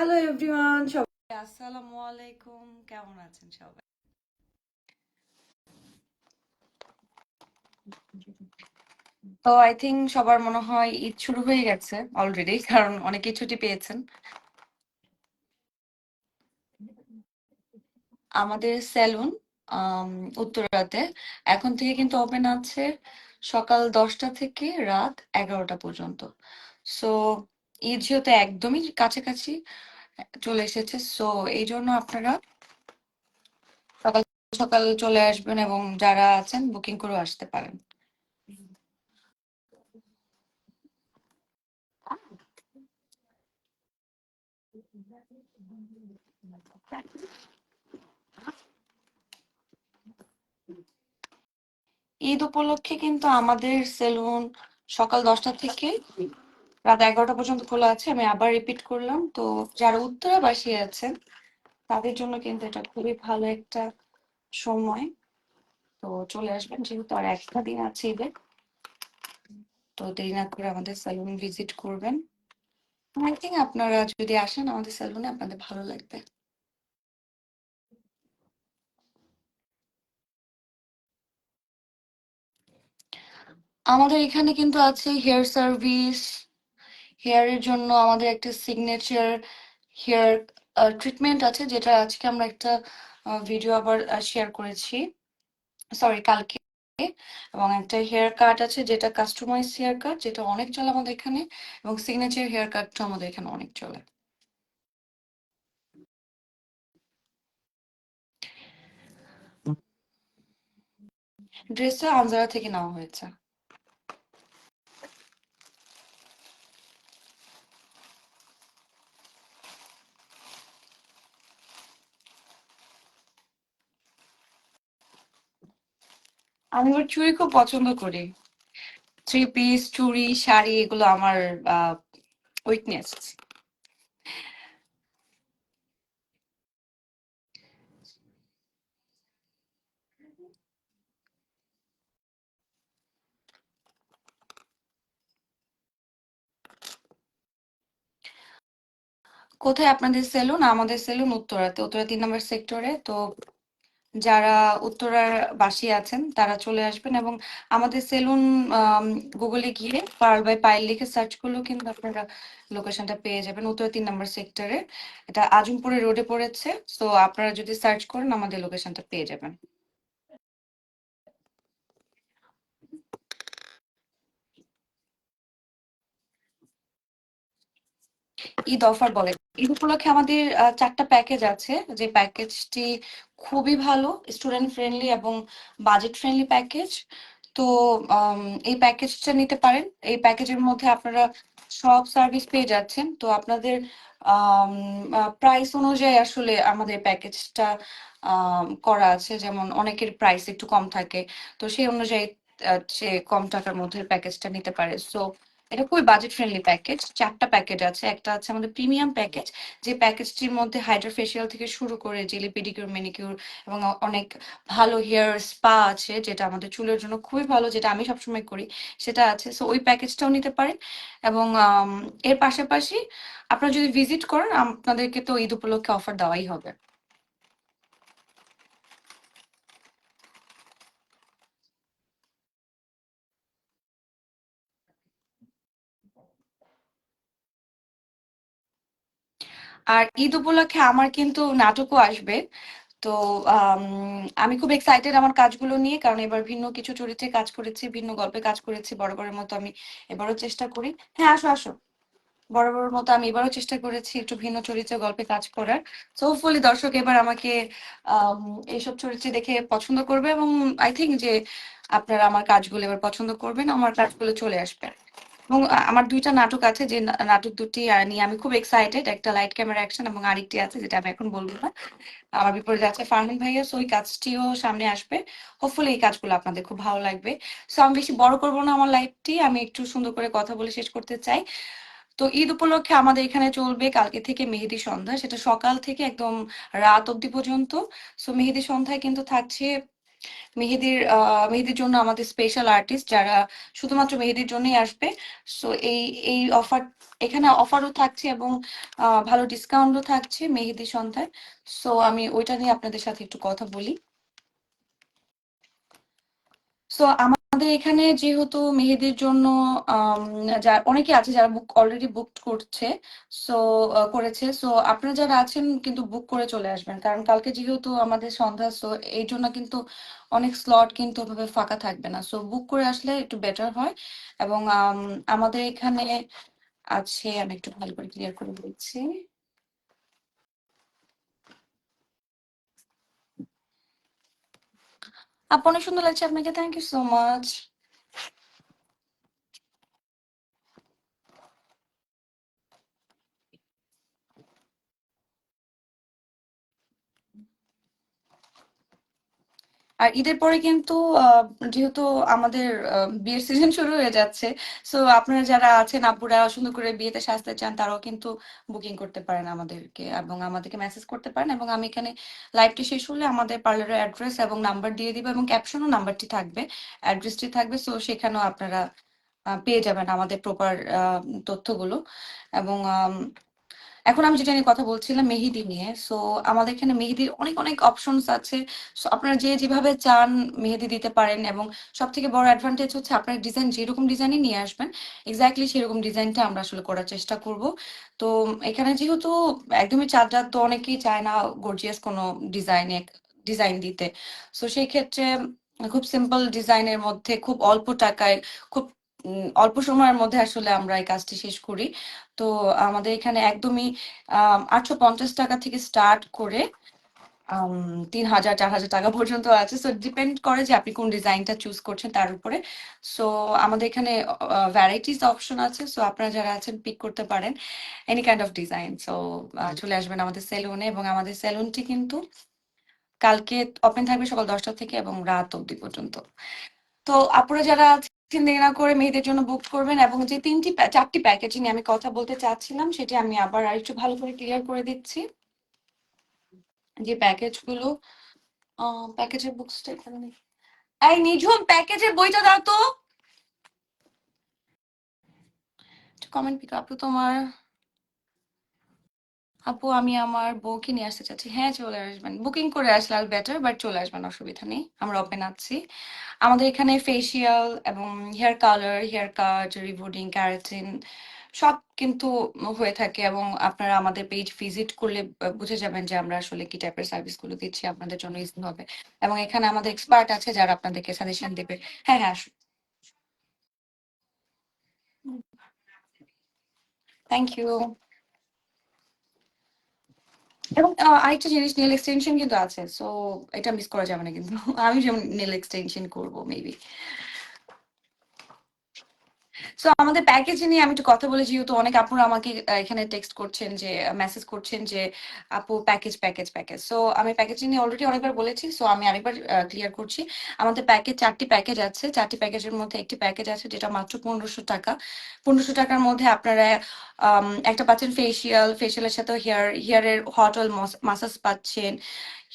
Hello everyone, সবাই আসসালামু আলাইকুম। কেমন আছেন সবাই? তো আই থিঙ্ক সবার মনে হয় ঈদ শুরু হয়ে গেছে অলরেডি, কারণ অনেকেই ছুটি পেয়েছেন। আমাদের সেলুন উত্তরাতে এখন থেকে কিন্তু ওপেন আছে সকাল 10টা থেকে রাত 11টা পর্যন্ত। সো ঈদ যেহেতু একদমই কাছাকাছি চলে এসেছে, সো এই জন্য আপনারা সকাল সকাল চলে আসবেন এবং যারা আছেন বুকিং করে আসতে পারেন। ঈদ উপলক্ষে কিন্তু আমাদের সেলুন সকাল 10টা থেকে রাত 11টা পর্যন্ত খোলা আছে। আমি আবার রিপিট করলাম, তো যারা উত্তরাবাসী আছেন তাদের জন্য কিন্তু এটা খুবই ভালো একটা সময়। তো চলে আসবেন, যেহেতু আর একটা দিন আছে ঈদের, তো দেরি না করে আমাদের সেলুন ভিজিট করবেন। আই থিঙ্ক আপনারা যদি আসেন আমাদের সেলুনে আপনাদের ভালো লাগবে। আমাদের এখানে কিন্তু আছে হেয়ার সার্ভিস। হেয়ারের জন্য আমাদের একটা সিগনেচার হেয়ার ট্রিটমেন্ট আছে, যেটা আজকে আমরা একটা ভিডিও আবার শেয়ার করেছি, সরি কালকে। এবং একটা হেয়ার কাট আছে যেটা কাস্টমাইজ হেয়ার কাট, যেটা অনেক চলে আমাদের এখানে। এবং সিগনেচার হেয়ার কাটটা আমাদের এখানে অনেক চলে। ড্রেসটা আনজারা থেকে নেওয়া হয়েছে। আমি ওর চুড়ি খুব পছন্দ করি। থ্রি পিস, চুড়ি, শাড়ি, এগুলো আমার উইকনেস। কোথায় আপনাদের সেলুন? আমাদের সেলুন উত্তরাতে, উত্তরা 3 নম্বর সেক্টরে। তো যারা উত্তরার বাসী আছেন তারা চলে আসবেন, এবং আমাদের সেলুন গুগলে গিয়ে পার্ল বাই পায়েল লিখে সার্চ করলেও কিন্তু আপনারা লোকেশনটা পেয়ে যাবেন। উত্তরা 3 নম্বর সেক্টরে, এটা আজমপুরে রোডে পড়েছে। তো আপনারা যদি সার্চ করেন আমাদের লোকেশনটা পেয়ে যাবেন। ঈদ অফার বলে, ঈদ উপলক্ষে আমাদের 4টা প্যাকেজ আছে। যে প্যাকেজটি খুবই ভালো, স্টুডেন্ট ফ্রেন্ডলি এবং বাজেট ফ্রেন্ডলি প্যাকেজ। তো আম, এই প্যাকেজটা নিতে পারেন। এই প্যাকেজের মধ্যে আপনারা সব সার্ভিস পেয়ে যাচ্ছেন। তো আপনাদের প্রাইস অনুযায়ী আসলে আমাদের প্যাকেজটা করা আছে। যেমন অনেকের প্রাইস একটু কম থাকে, তো সেই অনুযায়ী সে কম টাকার মধ্যে প্যাকেজটা নিতে পারে। সো এটা খুবই বাজেট ফ্রেন্ডলি প্যাকেজ। 4টা প্যাকেজ আছে। একটা আছে আমাদের প্রিমিয়াম প্যাকেজ, যে প্যাকেজটির মধ্যে হাইড্রা ফেশিয়াল থেকে শুরু করে জেলি পেডিকিউর ম্যানিকিউর এবং অনেক ভালো হেয়ার স্পা আছে, যেটা আমাদের চুলের জন্য খুবই ভালো, যেটা আমি সবসময় করি, সেটা আছে। সো ওই প্যাকেজটাও নিতে পারেন। এবং এর পাশাপাশি আপনারা যদি ভিজিট করেন, আপনাদেরকে তো ঈদ উপলক্ষে অফার দেওয়াই হবে। আর ঈদ উপলক্ষে আমার কিন্তু নাটকও আসবে। তো আম, আমি খুব এক্সাইটেড আমার কাজগুলো নিয়ে, কারণ এবার ভিন্ন কিছু চরিত্রে কাজ করেছি, ভিন্ন গল্পে কাজ করেছি। বরাবরের মতো আমি এবারও চেষ্টা করি। হ্যাঁ, আসো আসো। বরাবরের মতো আমি এবারও চেষ্টা করেছি একটু ভিন্ন চরিত্রে গল্পে কাজ করার। সো হোপফুলি দর্শক এবার আমাকে আম, এইসব চরিত্রে দেখে পছন্দ করবে, এবং আই থিঙ্ক যে আপনারা আমার কাজগুলো এবার পছন্দ করবেন, আমার কাজগুলো চলে আসবে। এবং আমার 2টা নাটক আছে, যে নাটক দুটি নিয়ে আমি খুব এক্সাইটেড। একটা লাইট ক্যামেরা অ্যাকশন, এবং আরেকটি আছে যেটা আমি এখন বলবো না। আমার বিপরীতে আছে ফারহান ভাইয়া। সো ওই কাজটিও সামনে আসবে। হোপফুলি এই কাজগুলো আপনাদের খুব ভালো লাগবে। সো আমি বেশি বড় করবো না আমার লাইফটি, আমি একটু সুন্দর করে কথা বলে শেষ করতে চাই। তো ঈদ উপলক্ষে আমাদের এখানে চলবে কালকে থেকে মেহেদি সন্ধ্যা, সেটা সকাল থেকে একদম রাত অবধি পর্যন্ত। সো মেহেদি সন্ধ্যায় কিন্তু থাকছে মেহেদির জন্য আমাদের স্পেশাল আর্টিস্ট যারা শুধুমাত্র মেহেদির জন্যই আসবে। সো এই অফার, এখানে অফারও থাকছে এবং ভালো ডিসকাউন্টও থাকছে মেহেদি সন্ধ্যায়। সো আমি ওইটা নিয়ে আপনাদের সাথে একটু কথা বলি। সো আমাদের এখানে যেহেতু মেহেদির জন্য আম, যা অনেকে আছে যারা বুক অলরেডি বুক করছে, সো করেছে। সো আপনারা যারা আছেন কিন্তু বুক করে চলে আসবেন, কারণ কালকে যেহেতু আমাদের সন্ধ্যা, সো এই জন্য কিন্তু অনেক স্লট কিন্তু ওভাবে ফাঁকা থাকবে না। সো বুক করে আসলে একটু বেটার হয়। এবং আমাদের এখানে আছে, আমি একটু ভালো করে ক্লিয়ার করে বলছি। আপু অনেক সুন্দর লাগছে আপনাকে, থ্যাংক ইউ সো মাচ। আর ঈদের পরে কিন্তু আহ, যেহেতু আমাদের বিয়ের সিজন শুরু হয়ে যাচ্ছে, সো আপনারা যারা আছেন আপুরা সুন্দর করে বিয়েতে সাজতে চান, তারাও কিন্তু বুকিং করতে পারেন আমাদেরকে এবং আমাদেরকে মেসেজ করতে পারেন। এবং আমি এখানে লাইভটি শেষ হলে আমাদের পার্লারের অ্যাড্রেস এবং নাম্বার দিয়ে দিব, এবং ক্যাপশনও নাম্বারটি থাকবে, অ্যাড্রেসটি থাকবে। সো সেখানেও আপনারা পেয়ে যাবেন আমাদের প্রপার তথ্যগুলো। এবং এখন আমি যেটা নিয়ে কথা বলছিলাম মেহেদি নিয়ে। সো আমাদের এখানে মেহেদির অনেক অনেক অপশনস আছে। সো আপনারা যে যেভাবে চান মেহেদি দিতে পারেন। এবং সব থেকে বড় অ্যাডভান্টেজ হচ্ছে আপনার ডিজাইন যেরকম ডিজাইনই নিয়ে আসবেন, এক্স্যাক্টলি সেরকম ডিজাইনটা আমরা আসলে করার চেষ্টা করব। তো এখানে যেহেতু একদমই চাঁদা, তো অনেকেই চায় না গর্জিয়াস কোনো ডিজাইন দিতে। সো সেই ক্ষেত্রে খুব সিম্পল ডিজাইনের মধ্যে খুব অল্প টাকায়, খুব অল্প সময়ের মধ্যে আসলে আমরা এই কাজটি শেষ করি। তো আমাদের এখানে একদমই ৮৫০ টাকা থেকে স্টার্ট করে ৩,০০০ ৪,০০০ টাকা পর্যন্ত আছে। সো ডিপেন্ড করে যে আপনি কোন ডিজাইনটা চুজ করছেন তার উপরে। সো আমাদের এখানে ভ্যারাইটিস অপশন আছে। সো আপনারা যারা আছেন পিক করতে পারেন any kind of design. So চলে আসবেন আমাদের সেলুনে। এবং আমাদের সেলুনটি কিন্তু কালকে ওপেন থাকবে সকাল ১০টা থেকে এবং রাত অবধি পর্যন্ত। তো আপনারা যারা আছেন দেরি না করে মেয়েদের জন্য বুক করবেন। এবং যে 4টি প্যাকেজ নিয়ে আমি কথা বলতে চাচ্ছিলাম, সেটি আমি আবার আরেকটু ভালো করে ক্লিয়ার করে দিচ্ছি। যে প্যাকেজগুলো, প্যাকেজের বুকসটা এখানে নেই। এই নিঝুম, প্যাকেজের বইটা দাও তো। কমেন্ট পিক আপু তোমার। আপু আমি আমার বউকে নিয়ে আসতে চাচ্ছি। হ্যাঁ চলে আসবেন, বুকিং করে আসলে আর বেটার, বাট চলে আসবেন, অসুবিধা নেই, আমরা ওপেন আছি। আমাদের এখানে ফেসিয়াল এবং hair colour, hair cut, rebonding, keratin সব কিন্তু হয়ে থাকে। এবং আপনারা আমাদের পেজ ভিজিট করলে বুঝে যাবেন যে আমরা আসলে কি টাইপের সার্ভিস গুলো দিচ্ছি, আপনাদের জন্য ইজি হবে। এবং এখানে আমাদের এক্সপার্ট আছে যারা আপনাদেরকে সাজেশন দেবে। হ্যাঁ হ্যাঁ, থ্যাংক ইউ। এবং আরেকটা জিনিস, নেল এক্সটেনশন কিন্তু আছে। সো এটা মিস করা যাবে না কিন্তু। আমি যেমন নেল এক্সটেনশন করবো মেবি। সো আমাদের প্যাকেজ নিয়ে আমি একটু কথা বলে, যেহেতু অনেক আপুরা আমাকে এখানে টেক্সট করছেন, যে মেসেজ করছেন যে আপু প্যাকেজ প্যাকেজ প্যাকেজ। সো আমি প্যাকেজ নিয়ে অলরেডি অনেকবার বলেছি, সো আমি আরেকবার ক্লিয়ার করছি। আমাদের 4টি প্যাকেজ আছে। 4টি প্যাকেজের মধ্যে একটি প্যাকেজ আছে যেটা মাত্র ১৫০০ টাকা। ১৫০০ টাকার মধ্যে আপনারা একটা পাচ্ছেন ফেসিয়াল, ফেসিয়ালের সাথে হেয়ারের হট অয়েল মাসাজ পাচ্ছেন,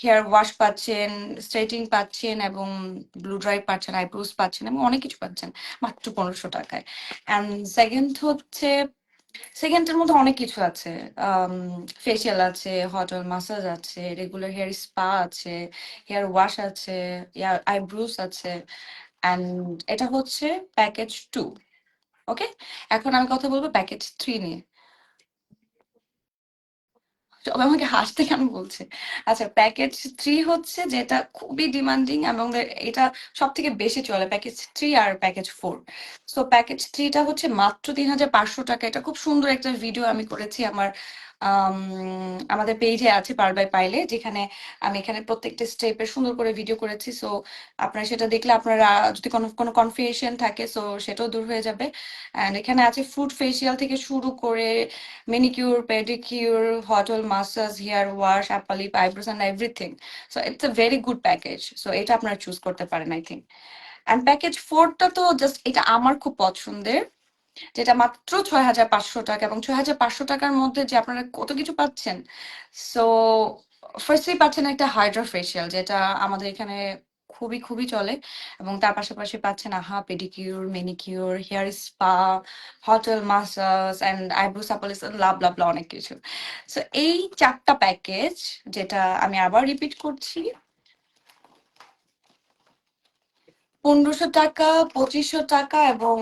হেয়ার ওয়াশ পাচ্ছেন, স্ট্রেটিং পাচ্ছেন, এবং ব্লু ড্রাই পাচ্ছেন, আইব্রোজ পাচ্ছেন, এবং অনেক কিছু পাচ্ছেন মাত্র ১৫০০ টাকায়। অ্যান্ড সেকেন্ডের মধ্যে অনেক কিছু আছে। ফেসিয়াল আছে, হট অয়েল মাসাজ আছে, রেগুলার হেয়ার স্পা আছে, হেয়ার ওয়াশ আছে, হেয়ার আইব্রোস আছে। অ্যান্ড এটা হচ্ছে প্যাকেজ 2। ওকে, এখন আমি কথা বলবো প্যাকেজ 3 নিয়ে। সবাই আমাকে হাসতে কেন বলছে? আচ্ছা, প্যাকেজ 3 হচ্ছে যেটা খুবই ডিমান্ডিং এবং এটা সব থেকে বেশি চলে, প্যাকেজ 3 আর প্যাকেজ 4। সো প্যাকেজ 3টা হচ্ছে মাত্র ৩,৫০০ টাকা। এটা খুব সুন্দর একটা ভিডিও আমি করেছি আমার আম, আমাদের পেজে আছে পার বাই পাইলে, যেখানে আমি এখানে প্রত্যেকটা স্টেপের সুন্দর করে ভিডিও করেছি। সো আপনারা সেটা দেখলে আপনারা যদি কোনো কোনো কনফিউশন থাকে, সো সেটাও দূর হয়ে যাবে। অ্যান্ড এখানে আছে ফুড ফেসিয়াল থেকে শুরু করে manicure, pedicure, hot oil massage, hair wash, apple lip, eyebrows, and everything. So it's a very good package. So এটা আপনারা চুজ করতে পারেন আই থিঙ্ক। অ্যান্ড প্যাকেজ 4টা তো জাস্ট এটা আমার খুব পছন্দের, যেটা মাত্র ৬,৫০০ টাকা। এবং ৬,৫০০ টাকার মধ্যে যে আপনারা কত কিছু পাচ্ছেন। সো ফার্স্টলি পাচ্ছেন একটা হাইড্রা ফেশিয়াল, যেটা আমাদের এখানে খুবই খুবই চলে এবং তার পাশাপাশি পাচ্ছেন আহা pedicure, manicure, hair spa, hotel massage and eyebrow সাপলিশন, লাভ লাভ অনেক কিছু। সো এই ৪ টা প্যাকেজ, যেটা আমি আবার রিপিট করছি, ১৫০০ টাকা, ২৫০০ টাকা এবং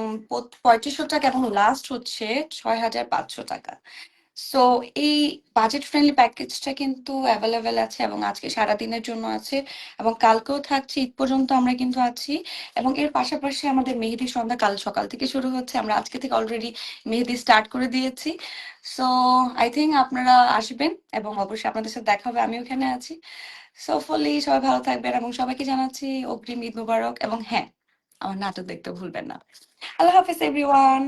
৩৫০০ টাকা এবং লাস্ট হচ্ছে ৬৫০০ টাকা। সো এই বাজেট ফ্রেন্ডলি প্যাকেজটা কিন্তু অ্যাভেলেবেল আছে এবং আজকে সারাদিনের জন্য আছে এবং কালকেও থাকছে, ঈদ পর্যন্ত আমরা কিন্তু আছি। এবং এর পাশাপাশি আমাদের মেহেদি সন্ধ্যা কাল সকাল থেকে শুরু হচ্ছে, আমরা আজকে থেকে অলরেডি মেহেদি স্টার্ট করে দিয়েছি। সো আই থিঙ্ক আপনারা আসবেন এবং অবশ্যই আপনাদের সাথে দেখা হবে, আমি ওখানে আছি। সো ফুলি সবাই ভালো থাকবেন এবং সবাইকে জানাচ্ছি অগ্রিম ঈদ মুবারক এবং হ্যাঁ, আমার নাটক দেখতে ভুলবেন না। আল্লাহ হাফিজ এভরিওয়ান।